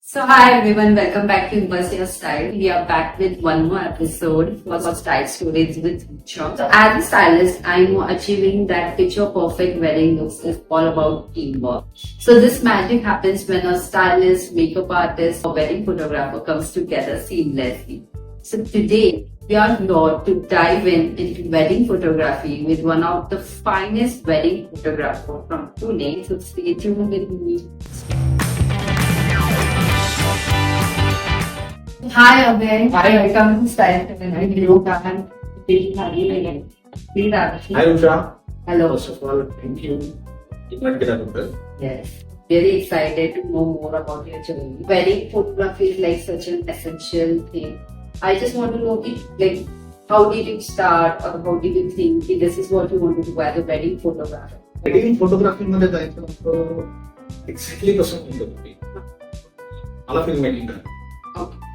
So hi everyone, welcome back to Immerse Your Style. We are back with one more episode for Style Stories with Richa. So as a stylist, I know achieving that picture perfect wedding looks is all about teamwork. So this magic happens when a stylist, makeup artist or wedding photographer comes together seamlessly. So today we are here to dive into wedding photography with one of the finest wedding photographers from Pune. So stay tuned with me. Hi Abhay. Hi. Welcome to Style Tonight. You can please Abhay. Hi Usha. Hello. First of all, thank you. Invite केल्याबद्दल. Yes. Very excited to know more about your journey. Wedding photography is like such an essential thing. I just want to know how did you start or how did you think that this is what you want to do as a wedding photographer? Wedding photography मध्ये जायचं नंतर exactly कसं म्हणतो तुम्ही मला film making करायचं. Okay.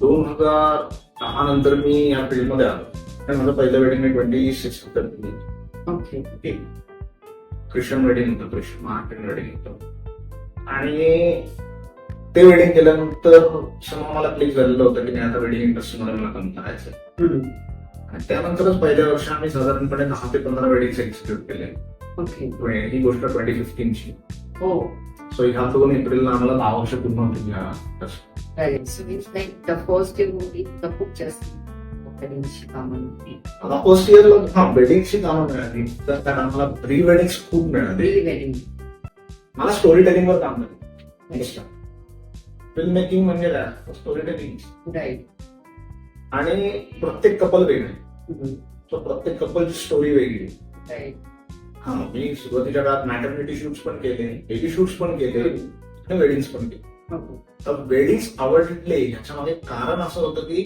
2010 नंतर मी या फील्ड मध्ये आलो आणि माझं पहिलं वेडिंग मी 26 केलं. Okay. ख्रिश्चन वेडिंग होतं, ख्रिश्चन महाराष्ट्रीयन वेडिंग होतं आणि ते वेडिंग केल्यानंतर समोर मला क्लिक झालेलं होतं की नाही आता वेडिंग इंडस्ट्रीमध्ये मला काम करायचं. आणि त्यानंतरच पहिल्या वर्षी आम्ही साधारणपणे 10 ते 15 वेडिंग एक्झिक्यूट केले. Okay. ही गोष्ट 2015 ची. Oh. सो ह्या 2 एप्रिलला आम्हाला 10 वर्ष पूर्ण होतील या. Right. So it's like the first year movie, the book just wedding कामं. आता फर्स्ट इयरला वेडिंगची कामं मिळाली तर कारण मला प्री वेडिंग खूप मिळाली. Pre-wedding. मला स्टोरी टेलिंगवर काम मिळालं. फिल्म मेकिंग म्हणजे काय स्टोरी टेलिंग Right. आणि प्रत्येक कपल वेगळे. Mhm. सो प्रत्येक कपलची स्टोरी वेगळी. Right. मी सुरुवातीच्या काळात मॅटर्निटी शूट्स पण केले, बेबी शूट्स पण केले आणि वेडिंग्स पण केले. Okay. तर वेडिंग्स आवडले ह्याच्या मागे कारण असं होतं की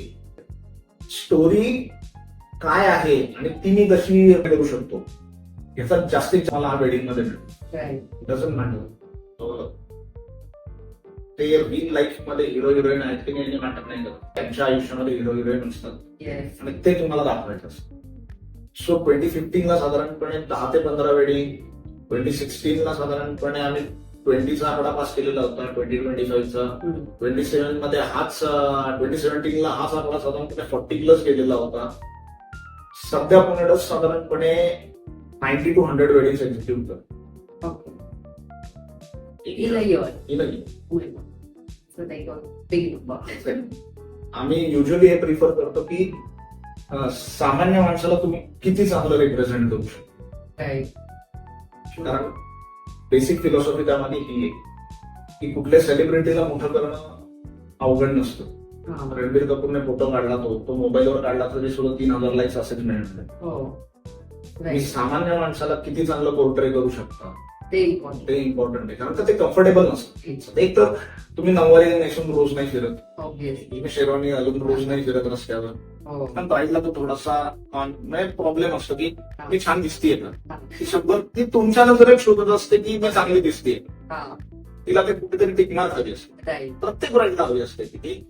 स्टोरी काय आहे आणि ती मी कशी करू शकतो याचा जास्तीत मला वेडिंग मध्ये मिळतो. Right. डझंट मॅटर ते रिअल लाईफ मध्ये हिरो हिरोईन आहेत की नाही मॅटर नाही करत. त्यांच्या आयुष्यामध्ये हिरो हिरोईन असतात Yes. आणि ते तुम्हाला दाखवायचं असतं. सो 2015 ला साधारणपणे 10 ते 15 वेडिंग, 2016 ला साधारणपणे आम्ही 20चा आकडा पास केलेला होता, 2025चा. 27 मध्ये 2017 ला हाच आकडा साधारणपणे 40 प्लस गेलेला होता. सध्या पुण्यात साधारणपणे 90 to 100 वेडिंग एक्झिक्यूट करतो. Okay. In a year. In a year. So like a big number. आम्ही युजली हे प्रिफर करतो की सामान्य माणसाला तुम्ही किती चांगलं रिप्रेझेंट करू शकता. Right. कारण बेसिक फिलॉसॉफी त्यामध्ये ही आहे की कुठल्या सेलिब्रिटीला मोठं करणं अवघड नसतं. रणबीर कपूरने फोटो काढला तो मोबाईलवर काढला तरी सुद्धा 3000 लाईक्स असेच मिळणार. Oh. मी Right. सामान्य माणसाला किती चांगलं पोर्ट्रे करू शकता Very important. ते इम्पॉर्टंट आहे. कारण का ते कम्फर्टेबल नसतं. It's एक तर तुम्ही नऊवारी नेसून रोज नाही फिरत, obvious. मी शेरवानी घालून रोज नाही फिरत रस्त्यावर. Oh. पण ब्राईडला तो थोडासा प्रॉब्लेम असतो की मी छान दिसतीये का ती शब्द ती तुमच्या नजरेत शोधत असते की मी चांगली दिसते. Ah. तिला ते कुठेतरी टिकणार हवी असते. Right. प्रत्येक ब्राईडला हवी असते की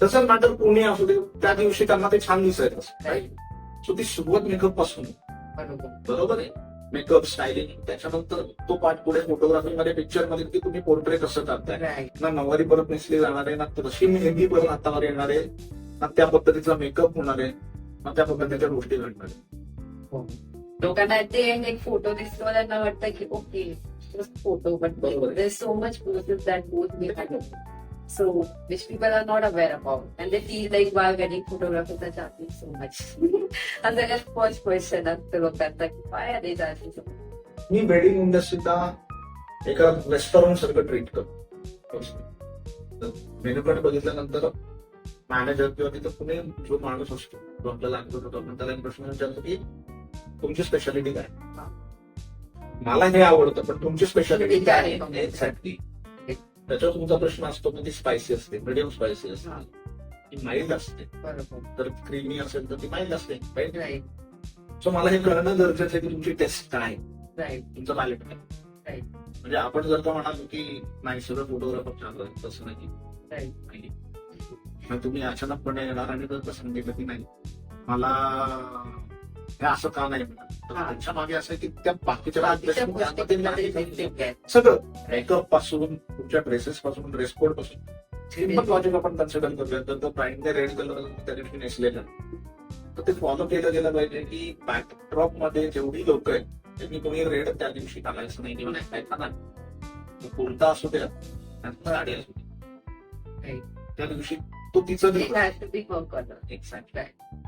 तसं मॅटर कोणी असू दे त्या दिवशी त्यांना ते छान दिसायचं असतं. Right. सो ती सुरुवात मेकअप पासून बरोबर. बरोबर आहे. मेकअप स्टायलिंग त्याच्यानंतर तो पार्ट पुढे फोटोग्राफी मध्ये पिक्चर मध्ये की तुम्ही पोर्ट्रे कसं करताय. Right. ना नऊवारी परत नेसली जाणार आहे, ना तशी मेहंदी परत हातावर येणार आहे, ना त्या पद्धतीचा मेकअप होणार आहे, ना त्या पद्धतीच्या गोष्टी घडणार आहे. लोकांना ते एक फोटो दिसतो त्यांना वाटतं की ओके फोटो बट बरोबर. There so much process that both behind it. So which people are not aware about, and they feel like why wedding photographers are charging so much. And then the first question असतं लोकांना की why are they charging so much? मी wedding इंडस्ट्रीला एका restaurant सारखं treat करतो. मेन्यूकडे बघितल्यानंतर manager किंवा तिथं कुणी जो माणूस असतो जो आपल्याला आणतो आपण त्याला एक प्रश्न विचारतो की तुमची स्पेशालिटी काय. मला हे आवडतं पण तुमची स्पेशालिटी काय आहे एक्झॅक्टली. त्याच्यावर तुमचा प्रश्न असतो की ती स्पायसी असते, मिडियम स्पायसी असते, ती माइल्ड असते, बरोबर. तर क्रीमी असेल तर ती माइल्ड असते. राईट. Right. सो मला हे कळणं गरजेचं आहे की तुमची टेस्ट काय, Right. तुमचं पॅलेट काय. Right. म्हणजे आपण जर का म्हणालो की नाही सगळं फोटोग्राफर छान आहे तसं नाही. Right. नाही. मग तुम्ही अचानकपणे येणार आणि जर सांगितलं की नाही मला हे असं का नाही म्हणत तर हा. त्यांच्या मागे असं आहे की त्या बाकीच्या बाकीच्या गोष्टी गोष्टी त्यामध्ये मध्ये नाही. effect आहे. सगळं मेकअप पासून तुमच्या ड्रेसेस पासून ड्रेस कोड पासून सिम्पल लॉजिक आपण कन्सिडर करूया तर ब्राईडने रेड कलर त्या दिवशी नेसलेलं तर ते फॉलो केलं गेलं पाहिजे की बॅकड्रॉप मध्ये जेवढी लोक आहेत त्यांनी कोणी रेड त्या दिवशी घालायचं नाही किंवा नाही नाही कुर्ता असू द्या आणि साडी असू द्या Right. त्या दिवशी तो तिचं It has to be her color. Exact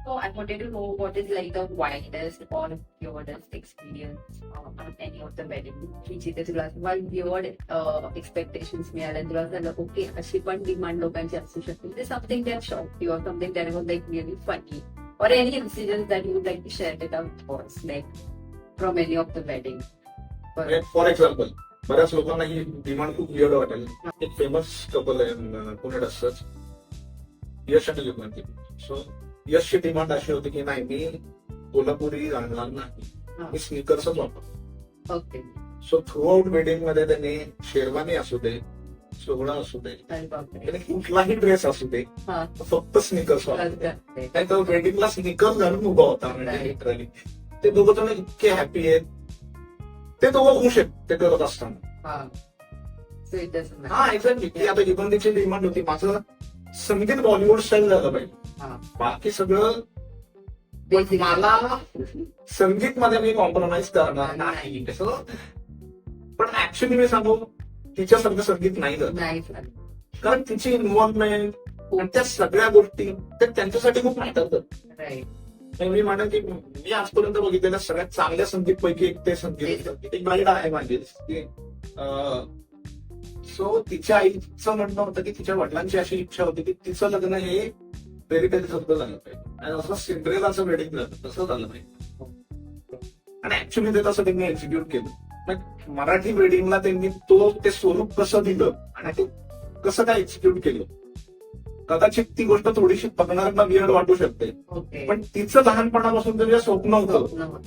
So I wanted to know what is like the wildest or weirdest experience on any of the wedding की जिथे तुला weird expectations मिळाल्या तुला झालं ओके अशी पण डिमांड लोकांची असू शकते ते something that shock you or something that was like really funny or any incidents that you would like to share with our thoughts like from any of the wedding. For example बऱ्याच लोकांना ही demand खूप weird वाटेल एक famous couple आहे पुण्यात असंच यश आणि युगवंती so यशची demand अशी होती की नाही मी कोल्हापुरी घालणार नाही मी स्निकर्सच वापरतो Okay. So through out wedding मध्ये त्यांनी शेरवानी असू दे सोहळा असू दे अरे बापरे. त्याने कुठलाही ड्रेस असू दे हा. फक्त स्निकर्स वापरतो करते. नाही तर वेडिंगला स्निकर्स घालून उभा होता म्हणजे लिटरली ते दोघं जण इतके हॅपी आहेत ते दोघं खुश आहेत ते करत असताना हा. So it doesn't matter. हा एक्झॅक्टली ती आता युगंधीची डिमांड होती माझं संगीत बॉलिवूड स्टाईल झालं पाहिजे हा. बाकी सगळं पण Basically. मला संगीत मध्ये मी कॉम्प्रोमाइज करणार नाही कसं पण ऍक्च्युली मी सांगू तिच्यासारखं संगीत नाही झालं नाही झालं. कारण तिची इन्व्हॉल्वमेंट त्या सगळ्या गोष्टी त्या त्यांच्यासाठी खूप मॅटर करतात Right. मी म्हणेन की मी आजपर्यंत बघितलेल्या सगळ्यात चांगल्या संगीत पैकी एक ते संगीत एक ब्राईड आहे माझी सो तिच्या आईचं म्हणणं होतं की तिच्या वडिलांची अशी इच्छा होती की तिचं लग्न हे फेरीटेल सारखं झालं पाहिजे आणि असं सिंड्रेलाचं वेडिंग झालं तसं झालं पाहिजे आणि ऍक्च्युली ते तसं त्यांनी एक्झिक्यूट केलं मग मराठी वेडिंगला त्यांनी ते स्वरूप कसं दिलं आणि ते कसं काय एक्झिक्यूट केलं कदाचित ती गोष्ट थोडीशी बघणाऱ्यांना विअर्ड वाटू शकते Okay. पण तिचं लहानपणापासून जे स्वप्न होतं स्वप्न होतं.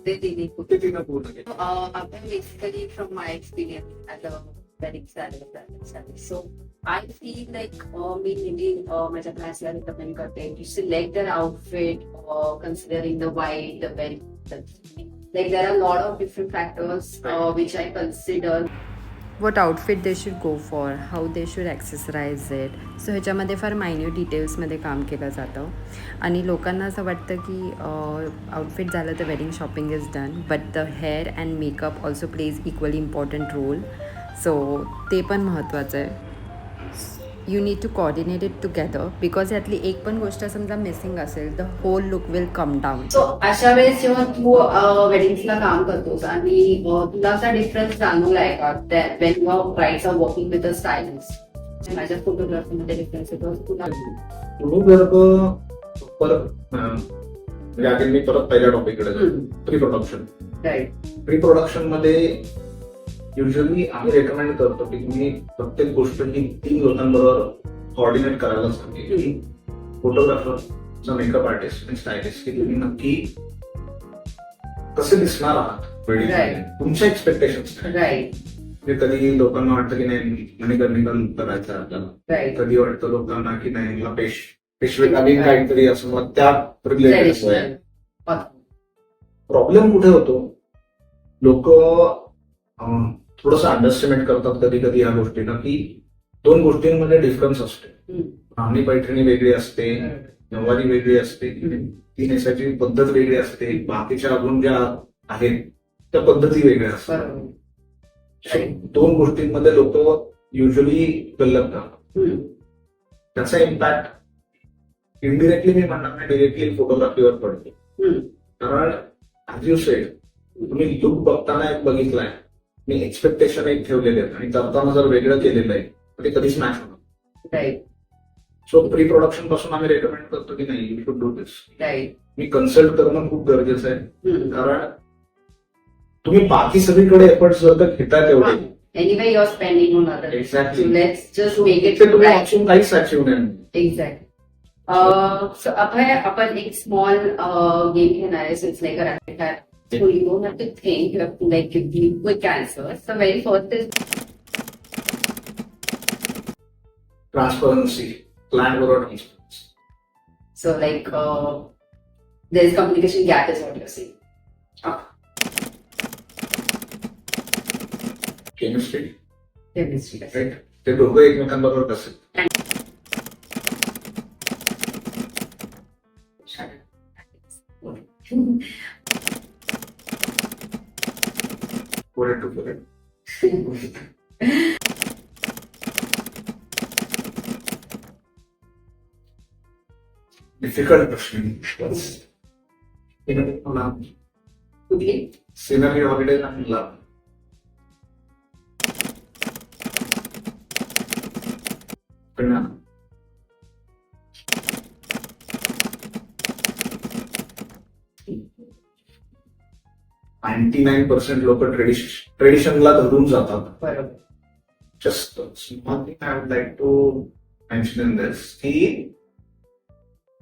ते तिने खूप ते तिनं पूर्ण केलं आपण basically from my experience as a wedding salary so I feel like मी नेहमी माझ्या क्लासला रिकमेंड करते to select their outfit considering the white the very like there are a lot of different factors which I consider. what outfit they should go for, how they should accessorize it. So ह्याच्यामध्ये फार minute डिटेल्समध्ये काम केलं जातं आणि लोकांना असं वाटतं की आउटफिट झालं तर wedding shopping is done but the hair and makeup also plays equally important role so ते पण महत्त्वाचं आहे you need to coordinate it together because यातली एक पण गोष्ट समजा मिसिंग असेल the whole look will come down so अशा वेळेस जेव्हा तू वेडिंग्सला काम करतोस आणि तुला असा डिफरन्स जाणवलाय का that when your brides are working with a stylist माझ्या फोटोग्राफीमध्ये डिफरन्स येतो तुला तुम्ही जर परत म्हणजे अगेन मी परत पहिल्या टॉपिककडे pre production right pre production मध्ये युजली आम्ही रेकमेंड करतो की तुम्ही प्रत्येक गोष्ट ही 3 लोकांबरोबर कोऑर्डिनेट करायला सांगते की फोटोग्राफर मेकअप आर्टिस्ट आणि स्टायलिस्ट की तुम्ही नक्की कसे दिसणार आहात वेडिंग Right. तुमच्या एक्सपेक्टेशन्स राईट कधी लोकांना वाटतं की नाही मणिकर्णिका करायचं आहे आपल्याला राईट कधी वाटतं लोकांना की नाही मला पेशवेकालीन काहीतरी असं मग त्या रिलेटेड प्रॉब्लेम कुठे होतो लोक थोडस अंडरस्टिमेट करतात कधी कधी या गोष्टीला की 2 गोष्टींमध्ये डिफरन्स असते राहणी पैठणी वेगळी असते नऊवारी वेगळी असते ती नेसायची पद्धत वेगळी असते बाकीच्या अजून ज्या आहेत त्या पद्धती वेगळ्या असतात बरोबर 2 गोष्टींमध्ये लोक युजली गल्लत करतात त्याचा इम्पॅक्ट इनडिरेक्टली मी म्हणणार नाही डिरेक्टली फोटोग्राफीवर पडतो कारण ॲज यू सेड तुम्ही लुक बघताना एक बघितलाय मी एक्सपेक्टेशन एक ठेवलेले आहेत आणि करताना जर वेगळं केलेलं आहे तर ते कधीच मॅच होणार राईट सो प्री प्रोडक्शन पासून आम्ही रेकमेंड करतो की नाही you should do this right मी कन्सल्ट करणं खूप गरजेचं आहे कारण तुम्ही बाकी सगळीकडे एफर्ट्स जर का घेताय तेवढे anyway you're spending on others. Exactly. So let's just make it ते तुम्ही right. अचून काहीच अचीव नाही Exactly. So आपण एक स्मॉल गेम घेणार आहे so it's like a rapid fire So you don't have to think, you have to like give me quick answers. So very first is transparency plan बरोबर transparency so like There is communication gap is what you're saying. Chemistry Chemistry. Right, ते दोघं एकमेकांबरोबर कसं पुढे to पुढे difficult प्रश्न. कुठली? Scenery holiday आणि लव्ह. पण 99% लोक ट्रेडिशनला धरून जातात. बरोबर. Just small thing I would like to mention in this की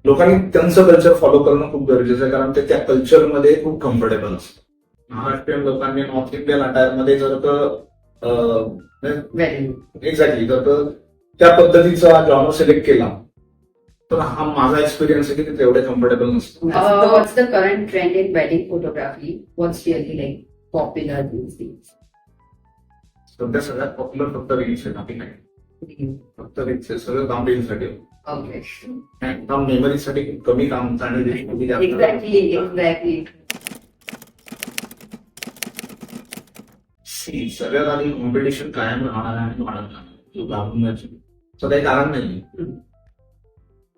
लोकांनी त्यांचं कल्चर फॉलो करणं खूप गरजेचं आहे, कारण ते त्या कल्चरमध्ये खूप कम्फर्टेबल असतं. महाराष्ट्रीयन लोकांनी नॉर्थ इंडियन अटायरमध्ये जर Very. एक्झॅक्टली जर त्या पद्धतीचा जॉनर सिलेक्ट केला तर हा माझा एक्सपिरियन्स आहे की ते तेवढे कम्फर्टेबल नसतं. What's the current trend in wedding photography? What's really like popular these days? सध्या सगळ्यात पॉप्युलर फक्त रील्स आहे, बाकी नाही. फक्त रील्स आहे, सगळं काम रील्ससाठी. Okay. काम मेमरीसाठी खूप कमी काम आणि रील्समध्ये जास्त. Exactly. सगळ्यात आधी कॉम्पिटिशन कायम राहणार आहे आणि वाढत राहणार. काही कारण नाही.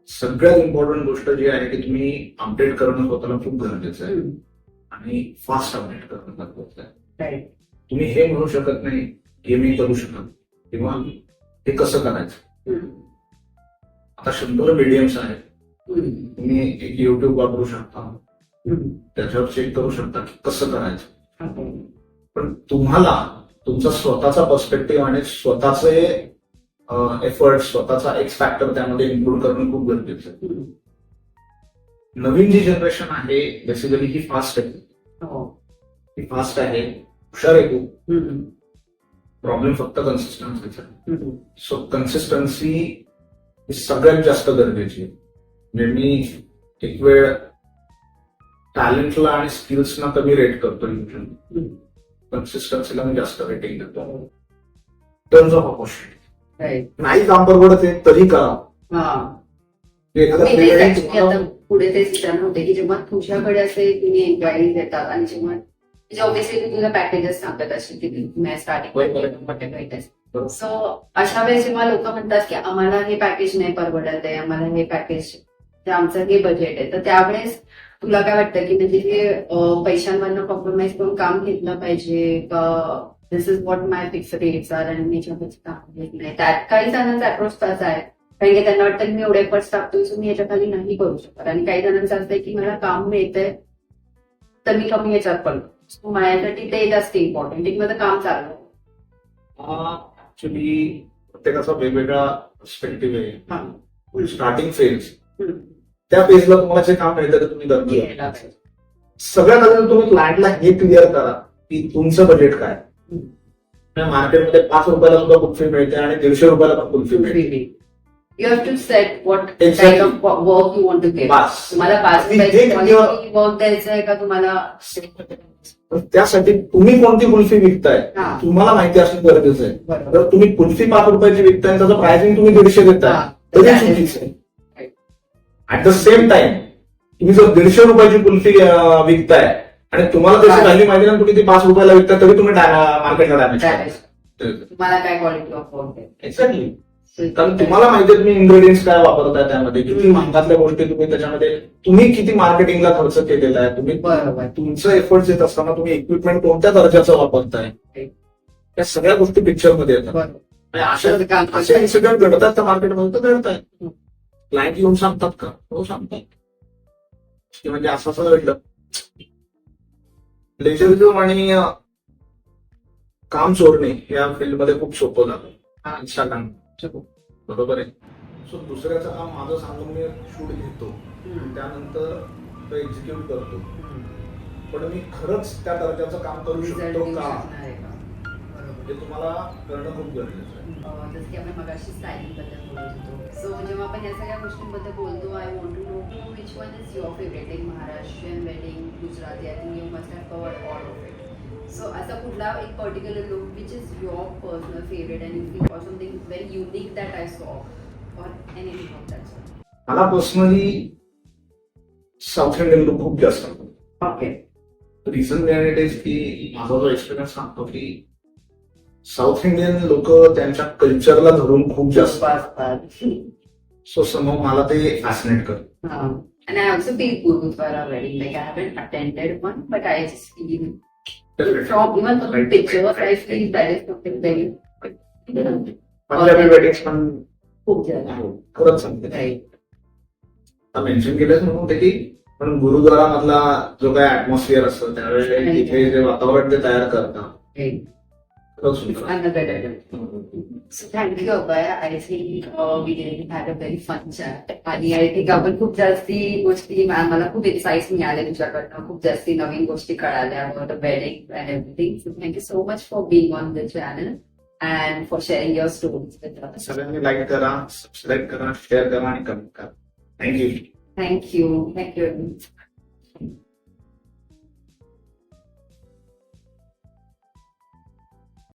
सगळ्यात इम्पॉर्टंट गोष्ट जी आहे की तुम्ही अपडेट करणं स्वतःला खूप गरजेचं आहे आणि फास्ट अपडेट करणं गरजेचं आहे. Right. तुम्ही हे म्हणू शकत नाही हे मी करू शकत किंवा हे कसं करायचं. आता 100 मीडियम्स आहेत. तुम्ही एक युट्यूब वापरू शकता, त्याच्यावर चेक करू शकता की कसं करायचं. पण तुम्हाला तुमचा स्वतःचा पर्स्पेक्टिव्ह आणि स्वतःचे एफर्ट, स्वतःचा एक्स फॅक्टर त्यामध्ये इन्क्लूड करणं खूप गरजेचं आहे. नवीन जी जनरेशन आहे बेसिकली ही फास्ट आहे. ही फास्ट आहे, हुशार आहे खूप. प्रॉब्लेम फक्त कन्सिस्टन्सीचा. सो कन्सिस्टन्सी ही सगळ्यात जास्त गरजेची आहे. म्हणजे मी एक वेळ टॅलेंटला आणि स्किल्सना कमी रेट करतो, कन्सिस्टन्सीला मी जास्त रेटिंग देतो. टर्म्स ऑफ ऑपॉर्च्युनिटी नाही काम परवडत आहे तरी करा. आता पुढे तेच विचारणार होते की जेव्हा तुझ्याकडे असे तुम्ही एन्क्वायरीज येतात आणि जेव्हा ऑब्विसली तुला पॅकेजेस सांगतात अशी की स्टार्टिंग. सो अशा वेळेस जेव्हा लोक म्हणतात की आम्हाला हे पॅकेज नाही परवडत आहे, आम्हाला हे पॅकेज आमचं हे बजेट आहे, तर त्यावेळेस तुला काय वाटतं की म्हणजे हे पैशांवरनं कॉम्प्रोमाइज करून काम घेतलं पाहिजे का this is what my fix rates are आणि याच्यापेक्षा काम घेत नाही. त्यात काही जणांचा अप्रोच तसा आहे, कारण की त्यांना वाटतं की मी एवढे एफर्ट्स टाकतोय सो मी याच्या खाली नाही करू शकत. आणि काही जणांचं असं आहे की मला काम मिळतंय तर मी कमी याच्यात पडतो. माझ्यासाठी ते जास्त इम्पॉर्टंट एक माझं काम चाललं. ऍक्च्युली प्रत्येकाचा वेगवेगळा पर्स्पेक्टिव्ह आहे. स्टार्टिंग फेज, त्या फेजला तुम्हाला जे काम मिळतं ते तुम्ही करता. सगळ्यात आधी तुम्ही क्लायंटला हे क्लिअर करा की तुमचं बजेट काय. मार्केटमध्ये 5 रुपयाला सुद्धा कुल्फी मिळते आणि 150 रुपयाला पण कुल्फी मिळते. You have to set what kind of work you want to give. तुम्हाला 5 रुपयाची वर्क द्यायचं आहे का तुम्हाला. त्यासाठी तुम्ही कोणती कुल्फी विकताय तुम्हाला माहिती असणं गरजेचं आहे. जर तुम्ही कुल्फी 5 रुपयाची विकताय त्याचं प्राइसिंग तुम्ही 150 देताय तरी चुकीचं आहे. ऍट द सेम टाइम तुम्ही जर 150 रुपयाची कुल्फी विकताय आणि तुम्हाला त्याची व्हॅल्यू माहिती नाही, तुम्ही ती 5 रुपयाला विकताय तरी तुम्ही मार्केटला डॅमेज तुम्हाला काय क्वालिटी ऑफ वर्क आहे. एक्झॅक्टली. कारण तुम्हाला माहिती आहे तुम्ही इन्ग्रेडियंट्स काय वापरताय, त्यामध्ये किती महागातल्या गोष्टी तुम्ही त्याच्यामध्ये तुम्ही किती मार्केटिंगला खर्च केलेला आहे, तुम्ही तुमचं एफर्ट्स येत असताना तुम्ही इक्विपमेंट कोणत्या दर्जाचं वापरताय, या सगळ्या गोष्टी पिक्चरमध्ये येतात. अशा इन्सिडेंट घडतात त्या मार्केटमध्ये तर घडत आहेत. क्लायंट येऊन सांगतात का? हो सांगतात की म्हणजे असं असं घडलं. प्लेजरिझम आणि काम चोरणे या फील्डमध्ये खूप सोपं झालं इंस्टाग्राम. बरोबर आहे. सो दुसऱ्याचं काम माझं सांगून मी शूट घेतो, त्यानंतर तो एक्झिक्यूट करतो, पण मी खरंच त्या दर्जाचं काम करू शकतो का ते तुम्हाला करणं खूप गरजेचं आहे. जसं की आपण मगाशी स्टायलिंग बद्दल बोलत होतो. सो जेव्हा आपण या सगळ्या गोष्टींबद्दल बोलतो, I want to know which one is your favourite, like Maharashtrian wedding, Gujarati, I think you must have covered all of it. So असा कुठला एक particular look which is your personal favourite and you feel for something very unique that I saw or anything of that sort? मला personally south Indian look खूप जास्त आवडतो. Okay. Reason behind it is की माझा जो experience सांगतो की south Indian लोक त्यांच्या कल्चरला धरून खूप जास्त सो समोर मला ते फॅसिनेट करतं. And I also feel Gurudwara wedding. Like I haven't attended one, but I just feel from even from pictures, I feel that is something very Punjabi weddings पण खूप जास्त. खरंच सांगते. Right. मेन्शन केलंच म्हणून ते की पण गुरुद्वारा मधला जो काय ऍटमॉस्फिअर असतं त्यावेळेला तिथे जे वातावरण ते तयार करतात Right. खरंच सुंदर. Another level. So thank you, Abhay. I think we really had a very fun chat. आणि I think आपण खूप जास्ती गोष्टी मला खूप इन्साइट्स मिळाले तुझ्याकडनं, खूप जास्ती नवीन गोष्टी कळाल्या about the wedding and everything. So thank you so much for being on the channel and for sharing your stories with us. सगळ्यांनी लाईक करा, सबस्क्राईब करा, शेअर करा आणि कमेंट करा. Thank you. Thank you. Thank you.